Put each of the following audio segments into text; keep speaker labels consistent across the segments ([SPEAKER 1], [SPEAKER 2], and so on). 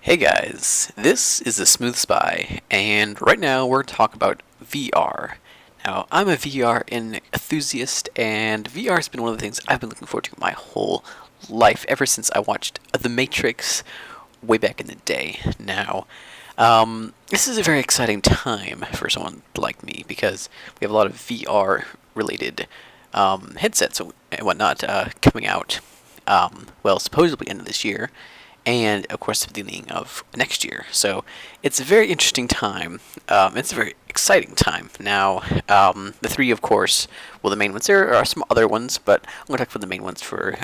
[SPEAKER 1] Hey guys, this is the Smooth Spy, and right now we're talking about VR. Now, I'm a VR enthusiast, and VR has been one of the things I've been looking forward to my whole life, ever since I watched The Matrix way back in the day. Now, this is a very exciting time for someone like me, because we have a lot of VR related headsets and whatnot coming out, well, supposedly end of this year and of course the beginning of next year. So it's a very interesting time. It's a very exciting time. Now, the three, of course, well, the main ones. There are some other ones, but I'm going to talk about the main ones for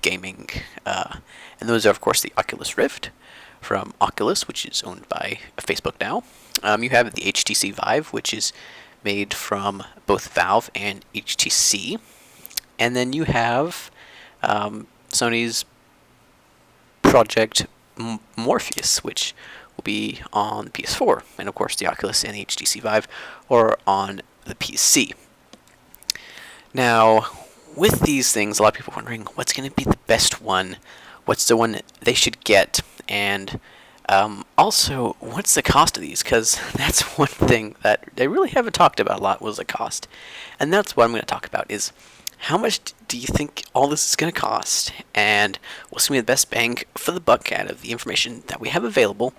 [SPEAKER 1] gaming. And those are, of course, the Oculus Rift from Oculus, which is owned by Facebook now. You have the HTC Vive, which is made from both Valve and HTC. And then you have Sony's Project Morpheus, which will be on the PS4, and of course the Oculus and the HTC Vive are on the PC. Now, with these things, a lot of people are wondering what's going to be the best one, what's the one they should get, and also what's the cost of these, because that's one thing that they really haven't talked about a lot, was the cost. And that's what I'm going to talk about, is how much do you think all this is going to cost, and what's going to be the best bang for the buck out of the information that we have available,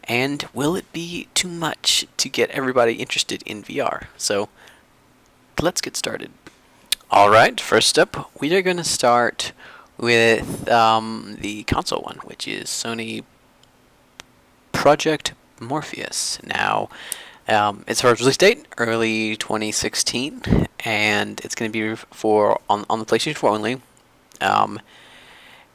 [SPEAKER 1] and will it be too much to get everybody interested in VR? So let's get started. Alright, first up, we are going to start with the console one, which is Sony Project Morpheus. Now, its first release date, early 2016, and it's going to be for on the PlayStation 4 only.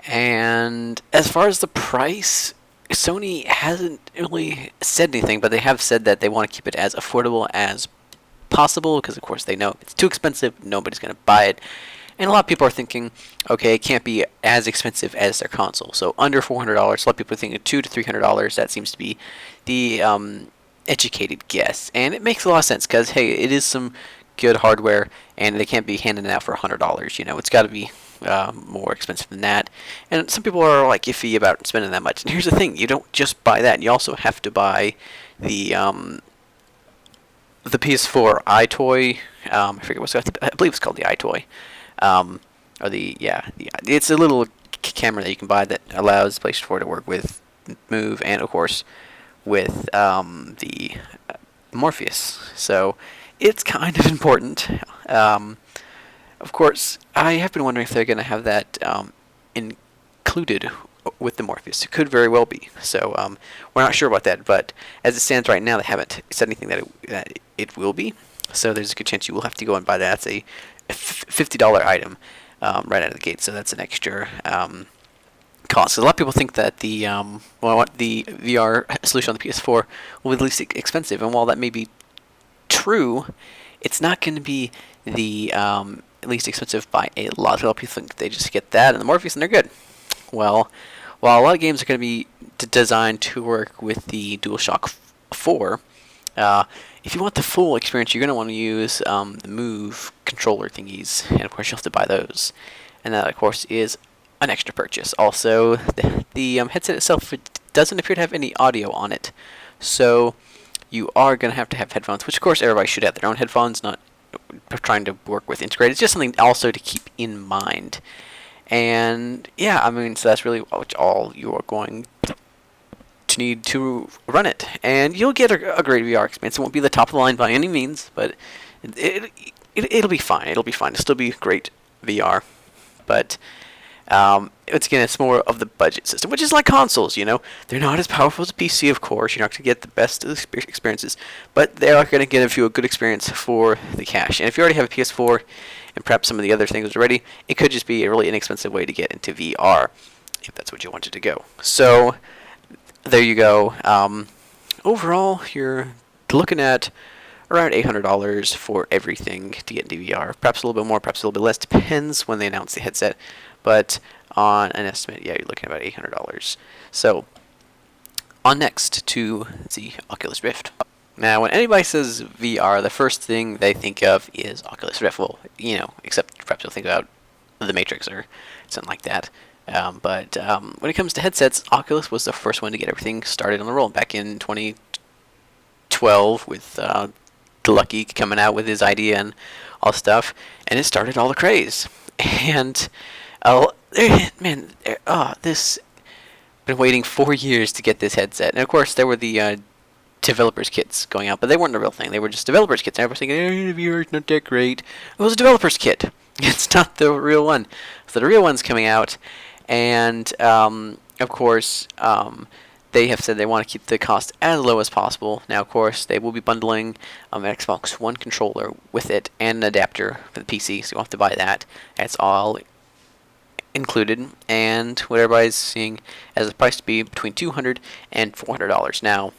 [SPEAKER 1] And as far as the price, Sony hasn't really said anything, but they have said that they want to keep it as affordable as possible, because of course they know if it's too expensive, nobody's going to buy it. And a lot of people are thinking, okay, it can't be as expensive as their console. So under $400, a lot of people are thinking $200 to $300. That seems to be the educated guess, and it makes a lot of sense, because hey, it is some good hardware, and they can't be handing it out for $100. It's got to be more expensive than that. And some people are like iffy about spending that much. And here's the thing: you don't just buy that; you also have to buy the PS4 iToy. I forget what's called. I believe it's called the iToy. Or it's a little camera that you can buy that allows PlayStation 4 to work with Move, and of course with the Morpheus. So it's kind of important. Of course, I have been wondering if they're going to have that included with the Morpheus. It could very well be. So we're not sure about that, but as it stands right now, they haven't said anything that it will be. So there's a good chance you will have to go and buy that. That's a $50 item right out of the gate. So that's an extra cost. A lot of people think that the VR solution on the PS4 will be the least expensive, and while that may be true, it's not going to be the least expensive by a lot. A lot of people think they just get that and the Morpheus and they're good. Well, while a lot of games are going to be designed to work with the DualShock 4, if you want the full experience, you're going to want to use the Move controller thingies, and of course you'll have to buy those. And that, of course, is an extra purchase. Also, the headset itself doesn't appear to have any audio on it, so you are going to have headphones, which of course everybody should have their own headphones, not trying to work with integrated. It's just something also to keep in mind. And yeah, I mean, so that's really all you are going to need to run it, and you'll get a great VR experience. It won't be the top of the line by any means, but it'll be fine. It'll be fine. It'll still be great VR, but once again, it's more of the budget system, which is like consoles. They're not as powerful as a PC, of course. You're not going to get the best of the experiences, but they are going to give you a good experience for the cash. And if you already have a PS4 and perhaps some of the other things already, it could just be a really inexpensive way to get into VR, if that's what you wanted to go. So there you go. Overall, you're looking at around $800 for everything to get into VR. Perhaps a little bit more, perhaps a little bit less. Depends when they announce the headset. But on an estimate, yeah, you're looking at about $800. So, on next to the Oculus Rift. Now, when anybody says VR, the first thing they think of is Oculus Rift. Well, except perhaps you'll think about The Matrix or something like that. But when it comes to headsets, Oculus was the first one to get everything started on the roll back in 2012 with Lucky coming out with his idea and all stuff, and it started all the craze. And man, this been waiting 4 years to get this headset, and of course there were the developers kits going out, but they weren't the real thing. They were just developers kits. And everyone's thinking, the VR's not that great. It was a developers kit. It's not the real one. So the real one's coming out, and of course they have said they want to keep the cost as low as possible. Now, of course, they will be bundling an Xbox One controller with it and an adapter for the PC, so you won't have to buy that. That's all included, and what everybody's seeing as the price to be between $200 and $400. Now,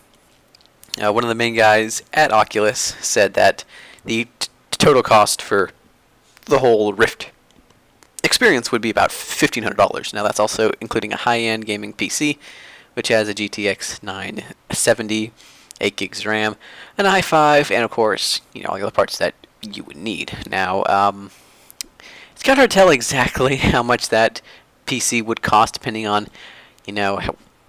[SPEAKER 1] one of the main guys at Oculus said that the total cost for the whole Rift experience would be about $1,500. Now, that's also including a high-end gaming PC, which has a GTX 970, 8 gigs RAM, an i5, and of course, all the other parts that you would need. Now, it's kind of hard to tell exactly how much that PC would cost, depending on,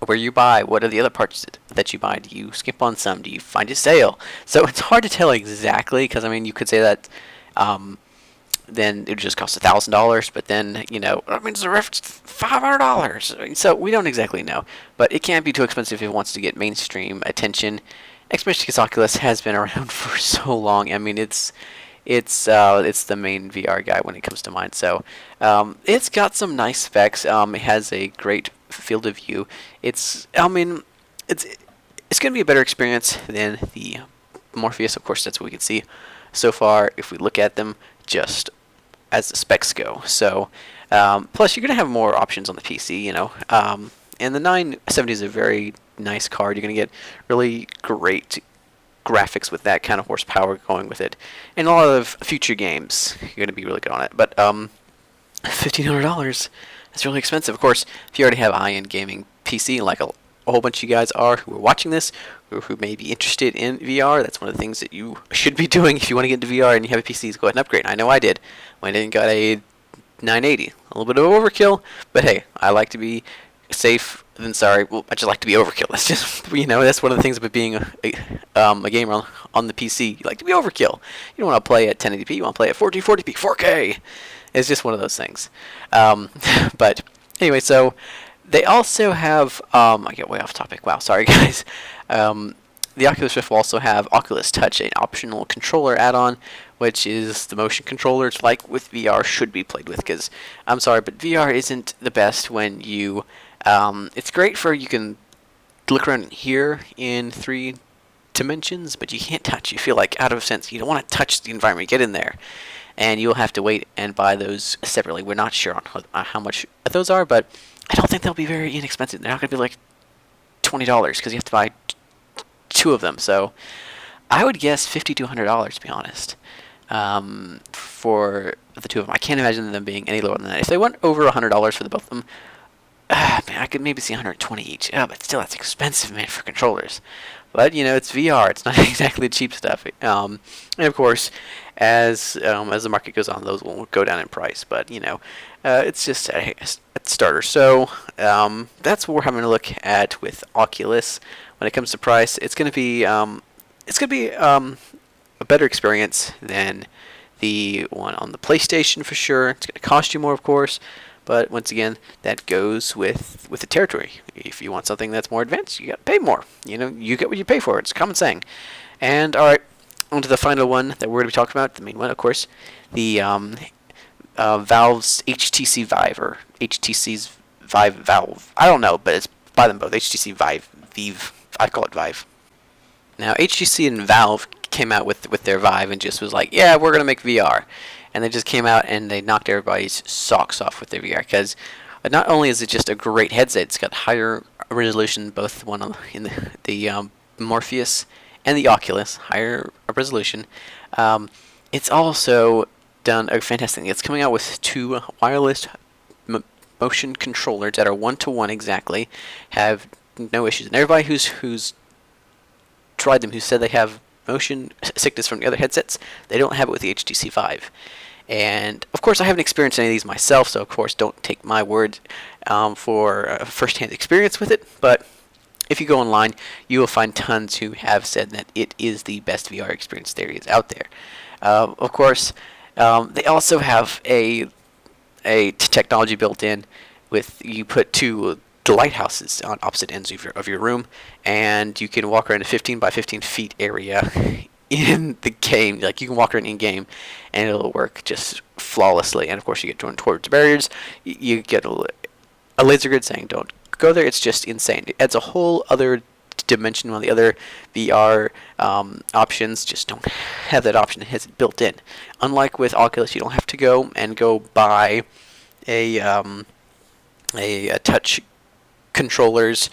[SPEAKER 1] where you buy. What are the other parts that you buy? Do you skip on some? Do you find a sale? So it's hard to tell exactly, because you could say that. Then it would just cost $1,000, but then, that means the Rift's $500. So we don't exactly know, but it can't be too expensive if it wants to get mainstream attention, especially because Oculus has been around for so long. It's the main VR guy when it comes to mind. So it's got some nice specs. It has a great field of view. It's going to be a better experience than the Morpheus. Of course, that's what we can see so far if we look at them just as the specs go. So plus you're going to have more options on the PC, and the 970 is a very nice card. You're going to get really great graphics with that kind of horsepower going with it, and a lot of future games you're going to be really good on it. But $1,500, that's really expensive. Of course, if you already have a high-end gaming PC, like a whole bunch of you guys are who are watching this, or who may be interested in VR, that's one of the things that you should be doing if you want to get into VR and you have a PC. Go ahead and upgrade. I know I did when I didn't got a 980. A little bit of overkill, but hey, I like to be safe than sorry. Well, I just like to be overkill. That's just that's one of the things about being a gamer on the PC. You like to be overkill. You don't want to play at 1080p. You want to play at 1440p, 4K. It's just one of those things. But anyway, so they also have, I get way off topic. Wow, sorry guys. The Oculus Rift will also have Oculus Touch, an optional controller add-on, which is the motion controller. It's like with VR should be played with, because I'm sorry, but VR isn't the best when you. It's great for you can look around here in 3 dimensions, but you can't touch. You feel like out of sense. You don't want to touch the environment. Get in there. And you'll have to wait and buy those separately. We're not sure on how much those are, but I don't think they'll be very inexpensive. They're not going to be like $20 because you have to buy 2 of them. So I would guess $50 to $100 to be honest, for the 2 of them. I can't imagine them being any lower than that. If they went over $100 for the both of them, man, I could maybe see 120 each. But still, that's expensive, man, for controllers. But it's VR. It's not exactly cheap stuff. And of course, as the market goes on, those will go down in price. But it's just a starter. So that's what we're having to look at with Oculus. When it comes to price, it's going to be a better experience than the one on the PlayStation for sure. It's going to cost you more, of course. But once again, that goes with the territory. If you want something that's more advanced, you got to pay more. You get what you pay for. It's a common saying. And all right, on to the final one that we're going to be talking about. The main one, of course, the Valve's HTC Vive, or HTC's Vive Valve. I don't know, but it's by them both. HTC Vive. I call it Vive. Now, HTC and Valve came out with their Vive and just was like, yeah, we're going to make VR. And they just came out and they knocked everybody's socks off with their VR, because not only is it just a great headset, it's got higher resolution, both one in the Morpheus and the Oculus, higher resolution. It's also done a fantastic thing. It's coming out with 2 wireless motion controllers that are 1-to-1 exactly, have no issues. And everybody who's tried them, who said they have motion sickness from the other headsets, they don't have it with the HTC Vive. And of course, I haven't experienced any of these myself, so of course, don't take my word for first-hand experience with it. But if you go online, you will find tons who have said that it is the best VR experience there is out there. Of course, they also have a technology built in with you put two lighthouses on opposite ends of your room, and you can walk around a 15 by 15 feet area in the game. Like, you can walk around in game, and it'll work just flawlessly. And of course, you get drawn towards barriers. You get a laser grid saying don't go there. It's just insane. It adds a whole other dimension. While the other VR options just don't have that option. It has it built in. Unlike with Oculus, you don't have to go buy a touch controllers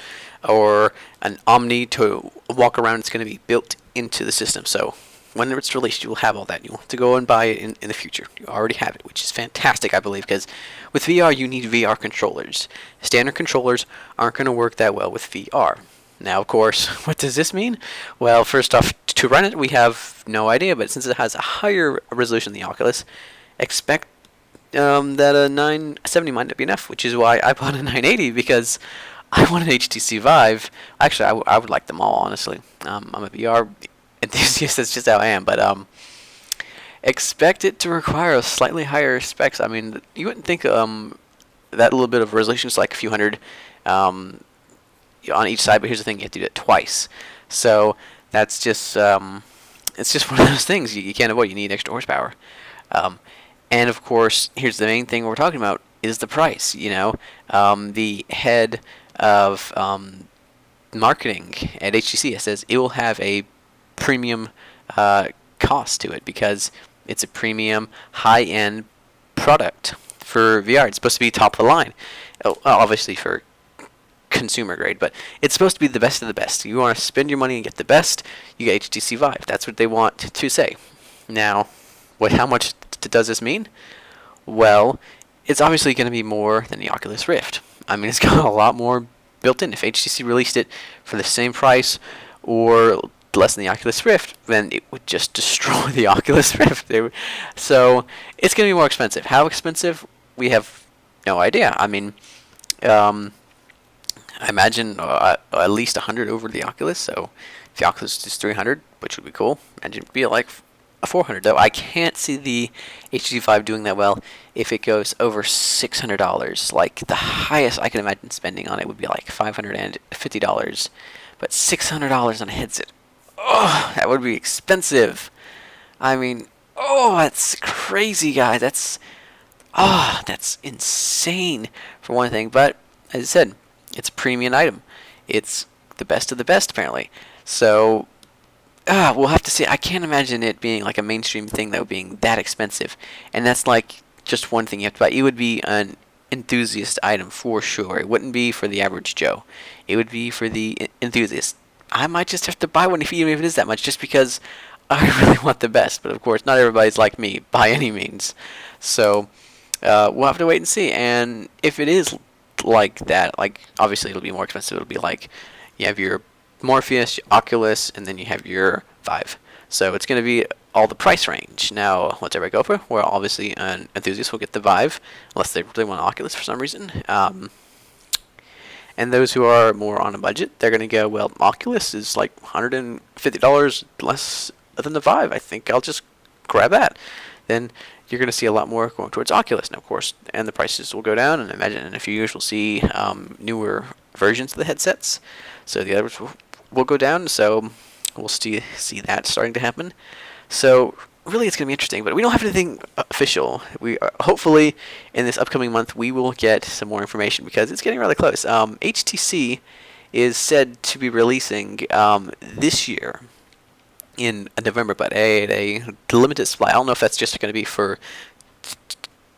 [SPEAKER 1] or an Omni to walk around. It's going to be built into the system. So when it's released, you will have all that. You won't have to go and buy it in the future. You already have it, which is fantastic, I believe, because with VR, you need VR controllers. Standard controllers aren't going to work that well with VR. Now, of course, what does this mean? Well, first off, to run it, we have no idea, but since it has a higher resolution than the Oculus, expect that a 970 might not be enough, which is why I bought a 980, because I want an HTC Vive. Actually, I would like them all, honestly. I'm a VR enthusiast, that's just how I am, but expect it to require a slightly higher specs. I mean, you wouldn't think that little bit of resolution is like a few hundred on each side, but here's the thing, you have to do it twice. So that's just it's just one of those things you can't avoid. You need extra horsepower. And of course, here's the main thing we're talking about is the price. The head of marketing at HTC says it will have a premium cost to it because it's a premium high-end product for VR. It's supposed to be top of the line, obviously for consumer grade, but it's supposed to be the best of the best. You want to spend your money and get the best, you get HTC Vive. That's what they want to say. Now, how much does this mean? Well, it's obviously going to be more than the Oculus Rift. I mean, it's got a lot more built in. If HTC released it for the same price or less than the Oculus Rift, then it would just destroy the Oculus Rift. So it's going to be more expensive. How expensive? We have no idea. I mean, I imagine at least 100 over the Oculus. So if the Oculus is 300, which would be cool, imagine it'd be like a 400. Though I can't see the HTC Vive doing that well if it goes over $600. Like, the highest I can imagine spending on it would be like $550. But $600 on a headset, oh, that would be expensive. I mean, oh, that's crazy, guys. That's insane for one thing. But as I said, it's a premium item. It's the best of the best, apparently. So we'll have to see. I can't imagine it being like a mainstream thing, though, being that expensive. And that's like just one thing you have to buy. It would be an enthusiast item for sure. It wouldn't be for the average Joe. It would be for the enthusiast. I might just have to buy one even if it is that much, just because I really want the best. But of course, not everybody's like me by any means. So we'll have to wait and see. And if it is like that, like, obviously it'll be more expensive. It'll be like you have your Morpheus, your Oculus, and then you have your Vive. So it's going to be all the price range. Now, what's everybody go for? Well, obviously an enthusiast will get the Vive, unless they really want an Oculus for some reason. And those who are more on a budget, they're going to go, well, Oculus is like $150 less than the Vive. I think I'll just grab that. Then you're going to see a lot more going towards Oculus. Now, of course, and the prices will go down, and I imagine in a few years we'll see newer versions of the headsets. So the others will go down, so we'll see that starting to happen. So really, it's going to be interesting, but we don't have anything official. We hopefully in this upcoming month we will get some more information because it's getting rather close. HTC is said to be releasing this year in November, but a limited supply. I don't know if that's just going to be for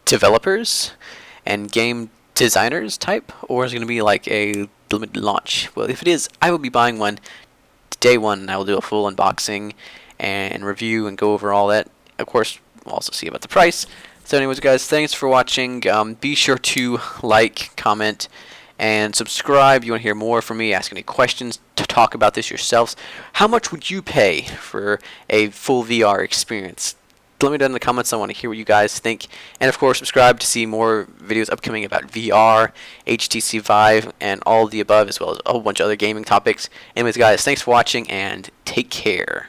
[SPEAKER 1] developers and game designers type, or is it going to be like a limited launch. Well, if it is, I will be buying one day one, and I will do a full unboxing and review and go over all that. Of course, we'll also see about the price. So anyways, guys, thanks for watching. Be sure to like, comment, and subscribe. You want to hear more from me, ask any questions, to talk about this yourselves. How much would you pay for a full VR experience? let me know in the comments. I want to hear what you guys think. And of course, subscribe to see more videos upcoming about VR, HTC Vive, and all of the above, as well as a whole bunch of other gaming topics. Anyways, guys, thanks for watching, and take care.